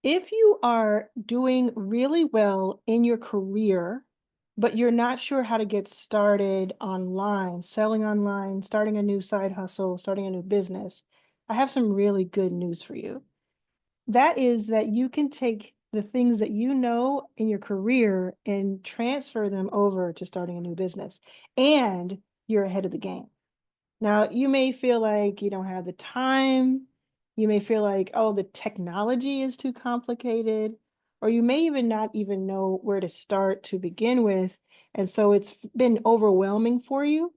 If you are doing really well in your career, but you're not sure how to get started online, selling online, starting a new side hustle, starting a new business, I have some really good news for you. That is that you can take the things that you know in your career and transfer them over to starting a new business, and you're ahead of the game. Now, you may feel like you don't have the time. You may feel like, oh, the technology is too complicated, or you may even not even know where to start to begin with. And so it's been overwhelming for you,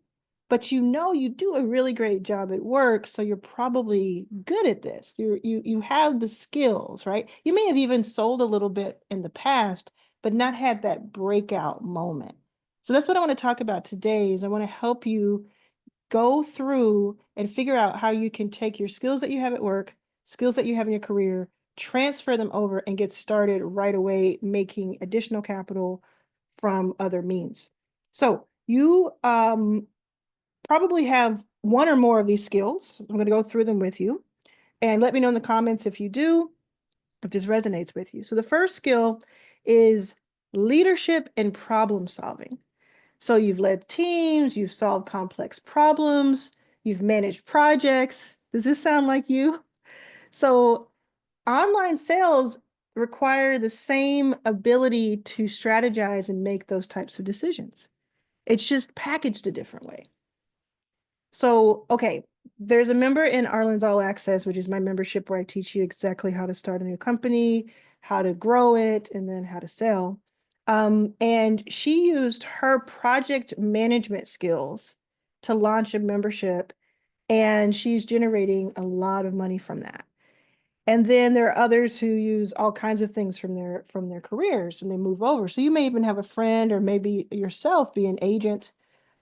but you know you do a really great job at work, so you're probably good at this. You have the skills, right? You may have even sold a little bit in the past, but not had that breakout moment. So that's what I want to talk about today is I want to help you go through and figure out how you can take your skills that you have at work, skills that you have in your career, transfer them over and get started right away making additional capital from other means. So you probably have one or more of these skills. I'm going to go through them with you and let me know in the comments if you do, if this resonates with you. So the first skill is leadership and problem solving. So you've led teams, you've solved complex problems, you've managed projects. Does this sound like you? So online sales require the same ability to strategize and make those types of decisions. It's just packaged a different way. So, okay, there's a member in Arlan's All Access, which is my membership where I teach you exactly how to start a new company, how to grow it, and then how to sell. And she used her project management skills to launch a membership, and she's generating a lot of money from that. And then there are others who use all kinds of things from their careers and they move over. So you may even have a friend or maybe yourself be an agent,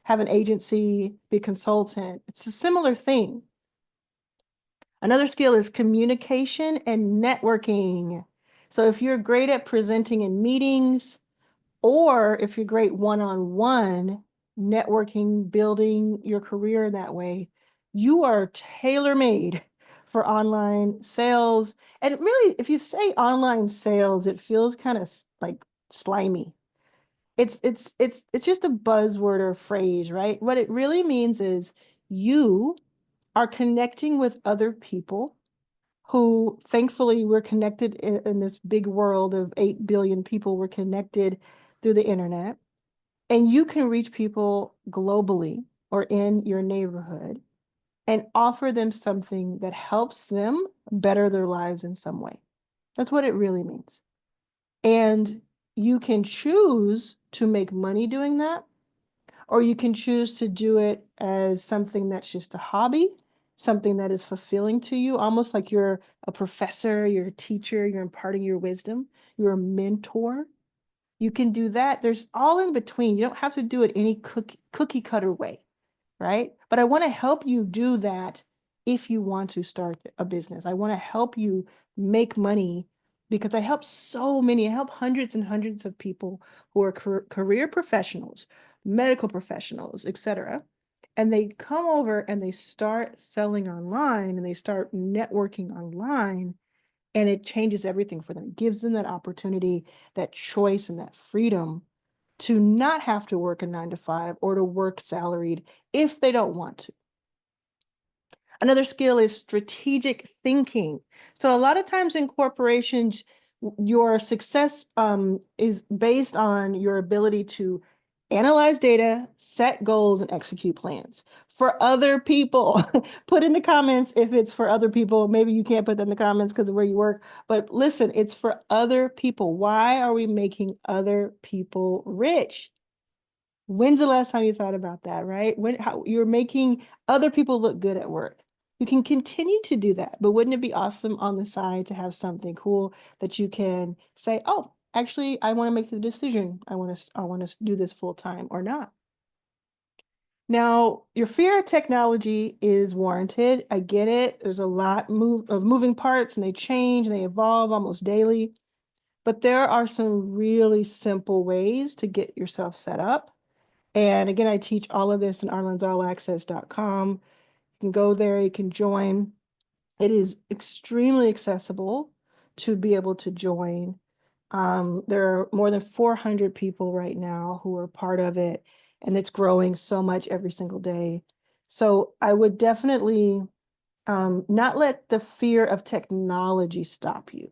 have an agency, be a consultant. It's a similar thing. Another skill is communication and networking. So if you're great at presenting in meetings, or if you're great one-on-one networking, building your career that way, you are tailor-made for online sales. And really, if you say online sales, it feels kind of like slimy. It's just a buzzword or phrase, right? What it really means is you are connecting with other people who thankfully we're connected in this big world of 8 billion people. We're connected through the internet, and you can reach people globally or in your neighborhood and offer them something that helps them better their lives in some way. That's what it really means. And you can choose to make money doing that, or you can choose to do it as something that's just a hobby, something that is fulfilling to you, almost like you're a professor, you're a teacher, you're imparting your wisdom, you're a mentor. You can do that. There's all in between. You don't have to do it any cookie cutter way, right? But I want to help you do that if you want to start a business. I want to help you make money because I help so many, I help hundreds and hundreds of people who are career professionals, medical professionals, etc. And they come over and they start selling online and they start networking online, and it changes everything for them. It gives them that opportunity, that choice, and that freedom to not have to work a 9 to 5 or to work salaried if they don't want to. Another skill is strategic thinking. So a lot of times in corporations, your success is based on your ability to analyze data, set goals, and execute plans for other people. Put in the comments if it's for other people. Maybe you can't put that in the comments because of where you work, but listen, it's for other people. Why are we making other people rich? When's the last time you thought about that, right? How you're making other people look good at work. You can continue to do that, but wouldn't it be awesome on the side to have something cool that you can say, oh, actually, I want to make the decision. I want to do this full time or not. Now, your fear of technology is warranted. I get it. There's a lot of moving parts and they change and they evolve almost daily. But there are some really simple ways to get yourself set up. And again, I teach all of this in arlansallaccess.com. You can go there, you can join. It is extremely accessible. to be able to join. There are more than 400 people right now who are part of it, and it's growing so much every single day. So I would definitely not let the fear of technology stop you,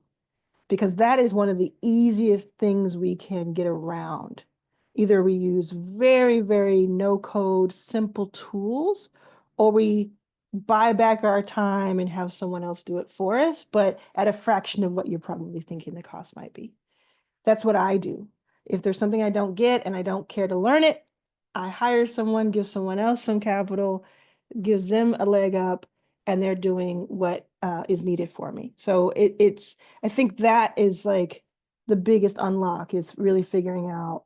because that is one of the easiest things we can get around. Either we use very, very no code, simple tools, or we buy back our time and have someone else do it for us, but at a fraction of what you're probably thinking the cost might be. That's what I do. If there's something I don't get and I don't care to learn it, I hire someone, give someone else some capital, gives them a leg up, and they're doing what is needed for me. So I think that is like the biggest unlock, is really figuring out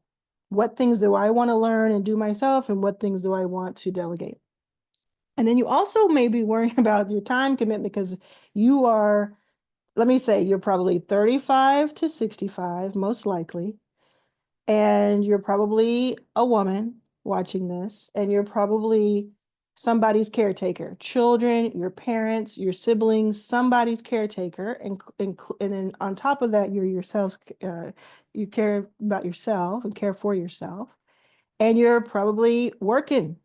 what things do I want to learn and do myself, and what things do I want to delegate. And then you also may be worrying about your time commitment, because you are, let me say, you're probably 35 to 65, most likely. And you're probably a woman watching this, and you're probably somebody's caretaker, children, your parents, your siblings, somebody's caretaker. And then on top of that, you're yourself, you care about yourself and care for yourself. And you're probably working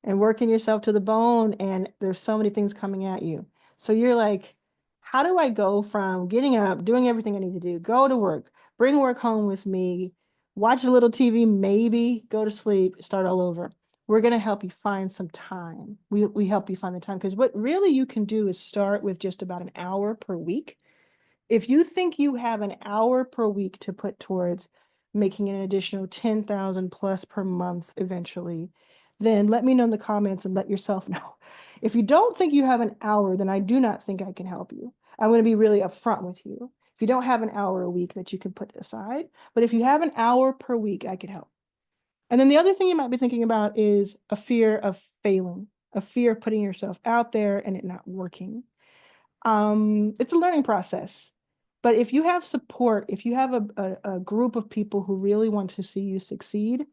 and working yourself to the bone, and there's so many things coming at you. So you're like, how do I go from getting up, doing everything I need to do, go to work, bring work home with me, watch a little TV, maybe go to sleep, start all over? We're going to help you find some time. We help you find the time, because what really you can do is start with just about an hour per week. If you think you have an hour per week to put towards making an additional 10,000 plus per month eventually, then let me know in the comments and let yourself know. If you don't think you have an hour, then I do not think I can help you. I'm going to be really upfront with you. If you don't have an hour a week that you can put aside, but if you have an hour per week, I can help. And then the other thing you might be thinking about is a fear of failing, a fear of putting yourself out there and it not working. It's a learning process. But if you have support, if you have a group of people who really want to see you succeed,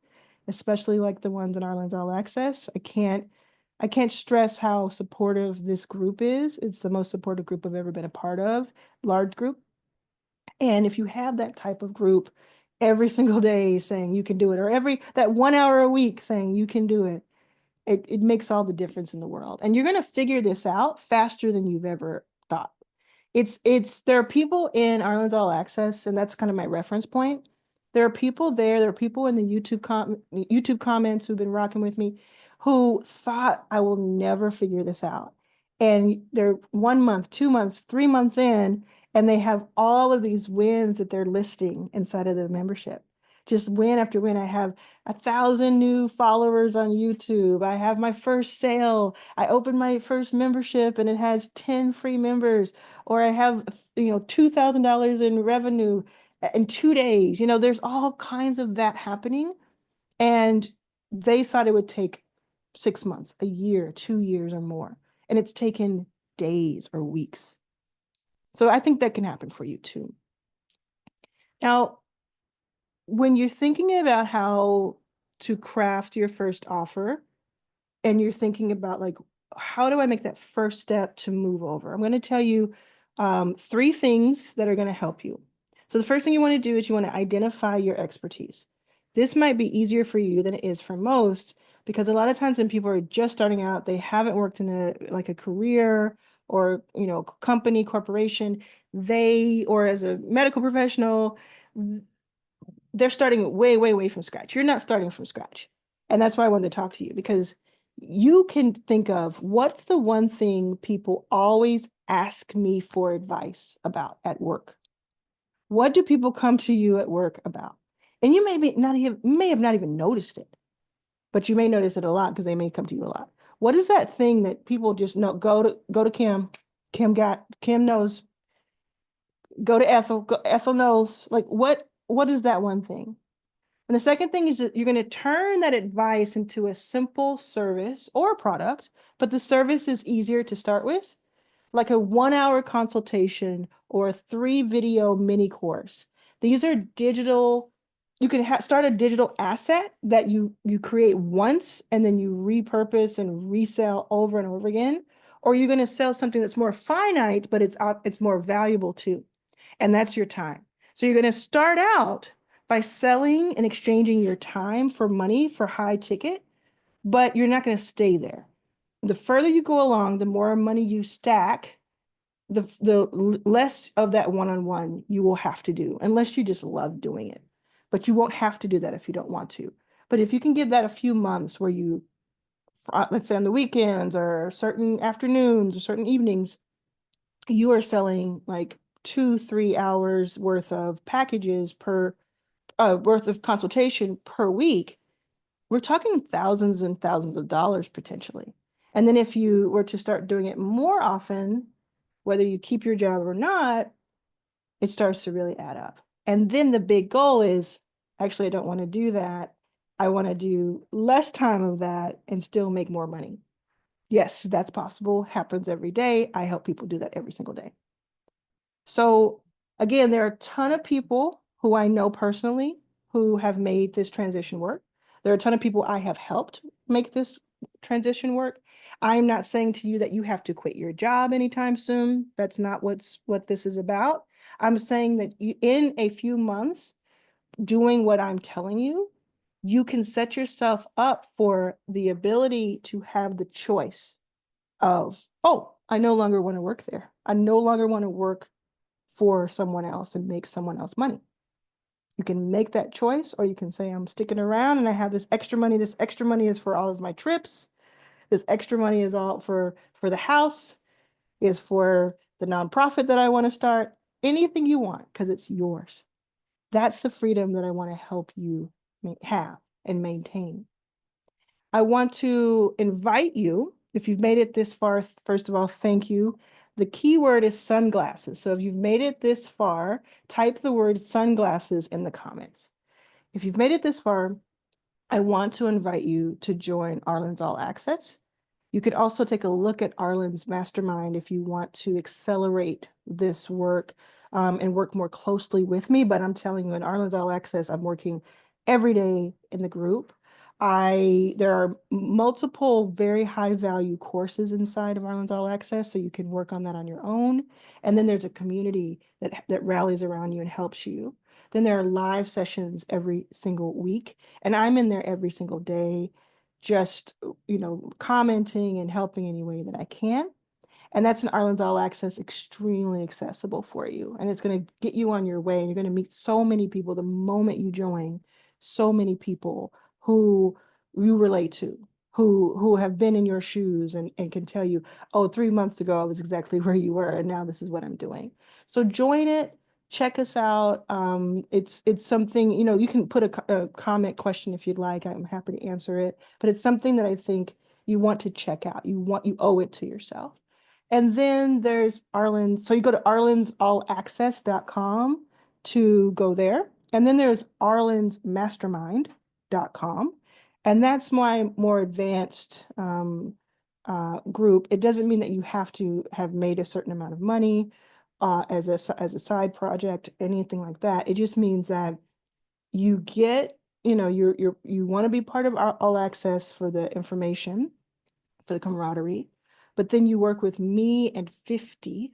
especially like the ones in Arlan's All Access, I can't stress how supportive this group is. It's the most supportive group I've ever been a part of, large group. And if you have that type of group every single day saying you can do it, or that 1 hour a week saying you can do it, it makes all the difference in the world. And you're going to figure this out faster than you've ever thought. There are people in Arlan's All Access, and that's kind of my reference point. There are people there are people in the YouTube comments who've been rocking with me, who thought I will never figure this out. And they're 1 month, 2 months, 3 months in, and they have all of these wins that they're listing inside of the membership. Just win after win. I have 1,000 new followers on YouTube. I have my first sale. I opened my first membership and it has 10 free members. Or I have, $2,000 in revenue in 2 days. There's all kinds of that happening. And they thought it would take 6 months, a year, 2 years or more. And it's taken days or weeks. So I think that can happen for you too. Now, when you're thinking about how to craft your first offer, and you're thinking about like, how do I make that first step to move over? I'm going to tell you 3 things that are going to help you. So the first thing you want to do is you want to identify your expertise. This might be easier for you than it is for most, because a lot of times when people are just starting out, they haven't worked in a career or, company, corporation, or as a medical professional, they're starting way, way, way from scratch. You're not starting from scratch. And that's why I wanted to talk to you, because you can think of, what's the one thing people always ask me for advice about at work? What do people come to you at work about? And you may have not even noticed it, but you may notice it a lot because they may come to you a lot. What is that thing that people just know? Go to Kim. Kim knows. Go to Ethel. Ethel knows. Like, what is that one thing? And the second thing is that you're going to turn that advice into a simple service or a product, but the service is easier to start with, like a 1 hour consultation or a 3 video mini course. These are digital. You can start a digital asset that you create once and then you repurpose and resell over and over again, or you're going to sell something that's more finite, but it's more valuable too. And that's your time. So you're going to start out by selling and exchanging your time for money for high ticket, but you're not going to stay there. The further you go along, the more money you stack, the less of that one-on-one you will have to do, unless you just love doing it. But you won't have to do that if you don't want to. But if you can give that a few months where you, let's say on the weekends or certain afternoons or certain evenings, you are selling like 2-3 hours worth of packages per worth of consultation per week, we're talking thousands and thousands of dollars potentially. And then if you were to start doing it more often, whether you keep your job or not, it starts to really add up. And then the big goal is, actually, I don't want to do that. I want to do less time of that and still make more money. Yes, that's possible, happens every day. I help people do that every single day. So again, there are a ton of people who I know personally who have made this transition work. There are a ton of people I have helped make this transition work. I'm not saying to you that you have to quit your job anytime soon. That's not what this is about. I'm saying that in a few months, doing what I'm telling you, you can set yourself up for the ability to have the choice of, oh, I no longer want to work there. I no longer want to work for someone else and make someone else money. You can make that choice, or you can say, I'm sticking around and I have this extra money. This extra money is for all of my trips. This extra money is all for the house, is for the nonprofit that I want to start. Anything you want, because it's yours. That's the freedom that I want to help you have and maintain. I want to invite you, if you've made it this far, first of all, thank you. The key word is sunglasses. So if you've made it this far, type the word sunglasses in the comments. If you've made it this far, I want to invite you to join Arlan's All Access. You could also take a look at Arlan's Mastermind if you want to accelerate this work and work more closely with me. But I'm telling you, in Arlan's All Access, I'm working every day in the group. There are multiple very high value courses inside of Arlan's All Access, so you can work on that on your own. And then there's a community that rallies around you and helps you. Then there are live sessions every single week, and I'm in there every single day, just commenting and helping any way that I can. And that's an Arlan's All Access, extremely accessible for you. And it's going to get you on your way. And you're going to meet so many people the moment you join, so many people who you relate to, who have been in your shoes and can tell you, oh, 3 months ago, I was exactly where you were. And now this is what I'm doing. So join it. Check us out. It's something, you can put a comment question if you'd like. I'm happy to answer it. But it's something that I think you want to check out. You owe it to yourself. And then there's Arlan. So you go to arlansallaccess.com to go there. And then there's arlansmastermind.com. And that's my more advanced group. It doesn't mean that you have to have made a certain amount of money as a side project, anything like that. It just means that you get, you want to be part of All Access for the information, for the camaraderie, but then you work with me and 50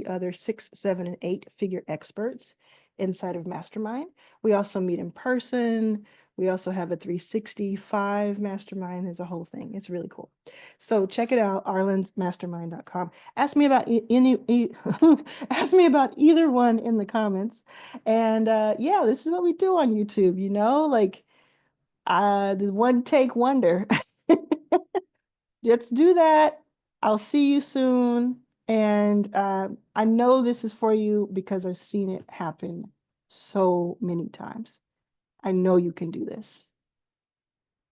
other 6, 7, and 8-figure experts inside of Mastermind. We also meet in person. We also have a 365 mastermind. There's a whole thing. It's really cool. So check it out, arlansmastermind.com. Ask me about ask me about either one in the comments. And yeah, this is what we do on YouTube, like the one take wonder. Let's do that. I'll see you soon. And I know this is for you because I've seen it happen so many times. I know you can do this.